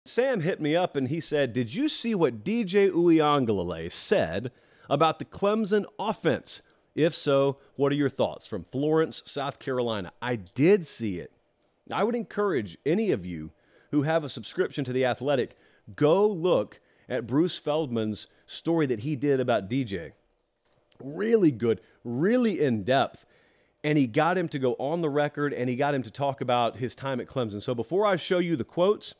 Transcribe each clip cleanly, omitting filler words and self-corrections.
Sam hit me up and he said, did you see what DJ Uiagalelei said about the Clemson offense? If so, what are your thoughts? From Florence, South Carolina. I did see it. I would encourage any of you who have a subscription to The Athletic, go look at Bruce Feldman's story that he did about DJ. Really good, really in-depth. And he got him to go on the record, and he got him to talk about his time at Clemson. So before I show you the quotes,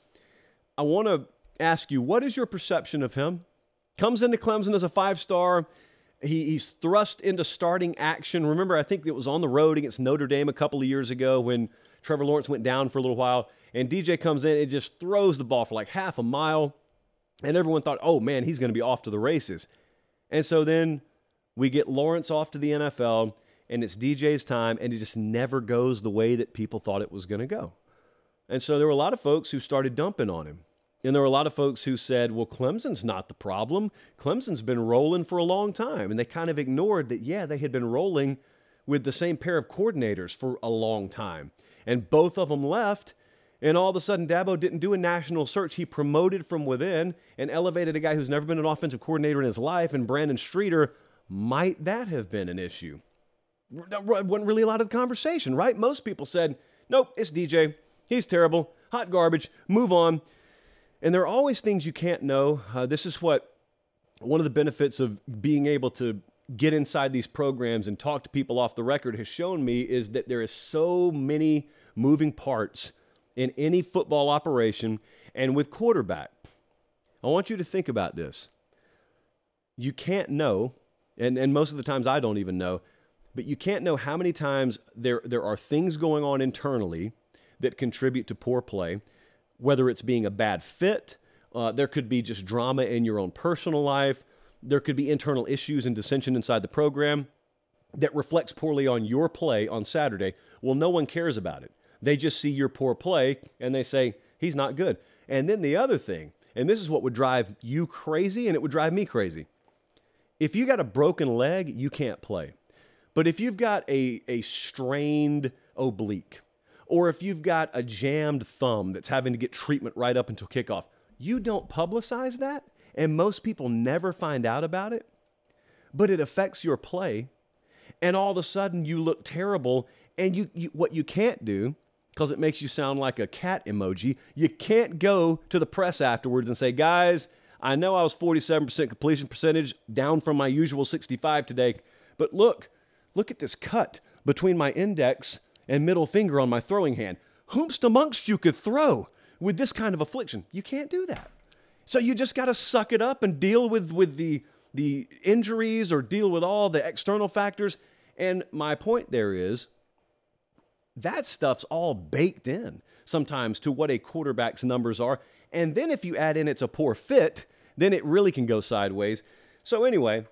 I want to ask you, what is your perception of him? Comes into Clemson as a 5-star. He's thrust into starting action. Remember, I think it was on the road against Notre Dame a couple of years ago when Trevor Lawrence went down for a little while. And DJ comes in and just throws the ball for like half a mile. And everyone thought, oh, man, he's going to be off to the races. And so then we get Lawrence off to the NFL, and it's DJ's time, and it just never goes the way that people thought it was going to go. And so there were a lot of folks who started dumping on him. And there were a lot of folks who said, well, Clemson's not the problem. Clemson's been rolling for a long time. And they kind of ignored that, yeah, they had been rolling with the same pair of coordinators for a long time. And both of them left, and all of a sudden Dabo didn't do a national search. He promoted from within and elevated a guy who's never been an offensive coordinator in his life, and Brandon Streeter. Might that have been an issue? That wasn't really a lot of the conversation, right? Most people said, nope, it's DJ. He's terrible, hot garbage, move on. And there are always things you can't know. This is what one of the benefits of being able to get inside these programs and talk to people off the record has shown me, is that there is so many moving parts in any football operation. And with quarterback, I want you to think about this. You can't know, and most of the times I don't even know, but you can't know how many times there are things going on internally that contribute to poor play, whether it's being a bad fit, there could be just drama in your own personal life, there could be internal issues and dissension inside the program that reflects poorly on your play on Saturday. Well, no one cares about it. They just see your poor play, and they say, he's not good. And then the other thing, and this is what would drive you crazy, and it would drive me crazy. If you got a broken leg, you can't play. But if you've got a strained oblique, or if you've got a jammed thumb that's having to get treatment right up until kickoff, you don't publicize that, and most people never find out about it, but it affects your play, and all of a sudden you look terrible, and what you can't do, because it makes you sound like a cat emoji, you can't go to the press afterwards and say, guys, I know I was 47% completion percentage, down from my usual 65 today, but look at this cut between my index and middle finger on my throwing hand. Whomst amongst you could throw with this kind of affliction? You can't do that. So you just got to suck it up and deal with the injuries, or deal with all the external factors. And my point there is, that stuff's all baked in sometimes to what a quarterback's numbers are. And then if you add in it's a poor fit, then it really can go sideways. So anyway,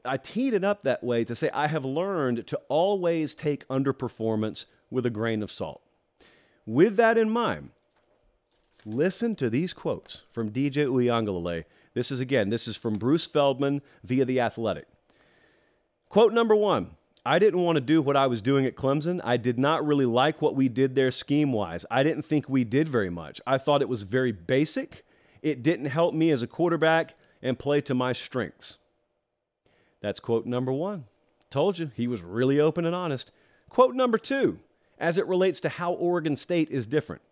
I teed it up that way to say I have learned to always take underperformance with a grain of salt. With that in mind, listen to these quotes from DJ Uiagalelei. This is from Bruce Feldman via The Athletic. Quote number 1, I didn't want to do what I was doing at Clemson. I did not really like what we did there scheme-wise. I didn't think we did very much. I thought it was very basic. It didn't help me as a quarterback and play to my strengths. That's quote number 1. Told you, he was really open and honest. Quote number 2, as it relates to how Oregon State is different.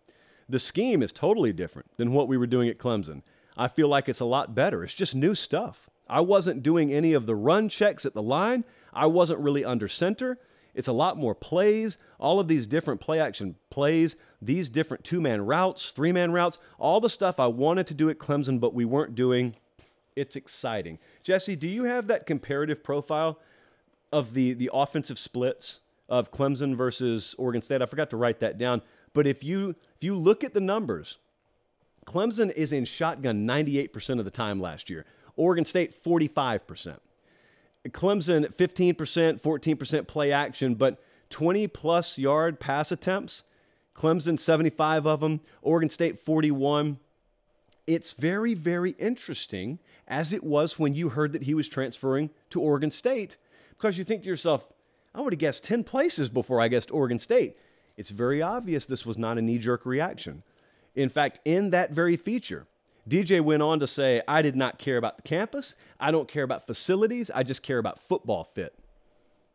The scheme is totally different than what we were doing at Clemson. I feel like it's a lot better. It's just new stuff. I wasn't doing any of the run checks at the line. I wasn't really under center. It's a lot more plays, all of these different play action plays, these different 2-man routes, 3-man routes, all the stuff I wanted to do at Clemson, but we weren't doing. It's exciting. Jesse, do you have that comparative profile of the offensive splits of Clemson versus Oregon State? I forgot to write that down. But if you look at the numbers, Clemson is in shotgun 98% of the time last year. Oregon State, 45%. Clemson, 15%, 14% play action, but 20-plus yard pass attempts. Clemson, 75 of them. Oregon State, 41. It's very, very interesting, as it was when you heard that he was transferring to Oregon State, because you think to yourself, I would have guessed 10 places before I guessed Oregon State. It's very obvious this was not a knee-jerk reaction. In fact, in that very feature, DJ went on to say, I did not care about the campus. I don't care about facilities. I just care about football fit.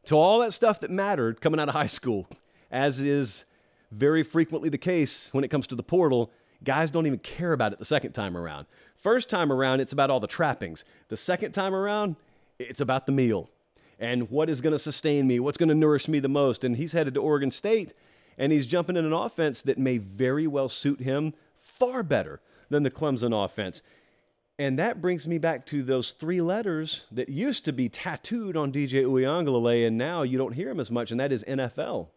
So all that stuff that mattered coming out of high school, as is very frequently the case when it comes to the portal, guys don't even care about it the second time around. First time around, it's about all the trappings. The second time around, it's about the meal and what is going to sustain me, what's going to nourish me the most. And he's headed to Oregon State, and he's jumping in an offense that may very well suit him far better than the Clemson offense. And that brings me back to those 3 letters that used to be tattooed on DJ Uiagalelei, and now you don't hear him as much, and that is NFL.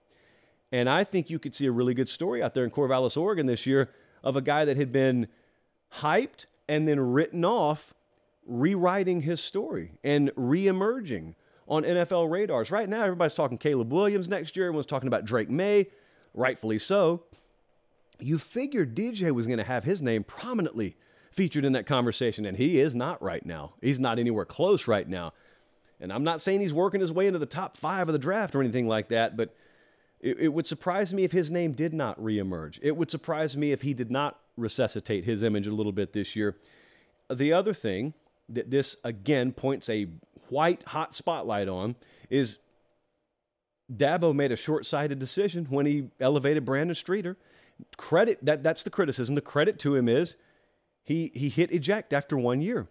And I think you could see a really good story out there in Corvallis, Oregon this year of a guy that had been hyped and then written off, rewriting his story and re-emerging on NFL radars. Right now, everybody's talking Caleb Williams next year. Everyone's talking about Drake May, rightfully so. You figured DJ was going to have his name prominently featured in that conversation, and he is not right now. He's not anywhere close right now. And I'm not saying he's working his way into the top 5 of the draft or anything like that, but it would surprise me if his name did not reemerge. It would surprise me if he did not resuscitate his image a little bit this year. The other thing that this, again, points a white-hot spotlight on is Dabo made a short-sighted decision when he elevated Brandon Streeter. That's the criticism. The credit to him is he hit eject after 1 year.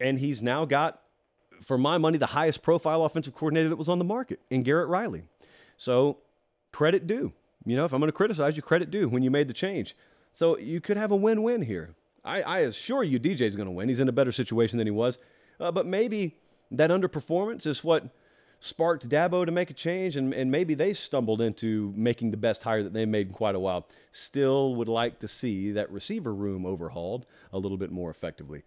And he's now got, for my money, the highest profile offensive coordinator that was on the market in Garrett Riley. So credit due. You know, if I'm going to criticize you, credit due when you made the change. So you could have a win-win here. I assure you DJ's going to win. He's in a better situation than he was. But maybe that underperformance is what sparked Dabo to make a change, and maybe they stumbled into making the best hire that they made in quite a while. Still would like to see that receiver room overhauled a little bit more effectively.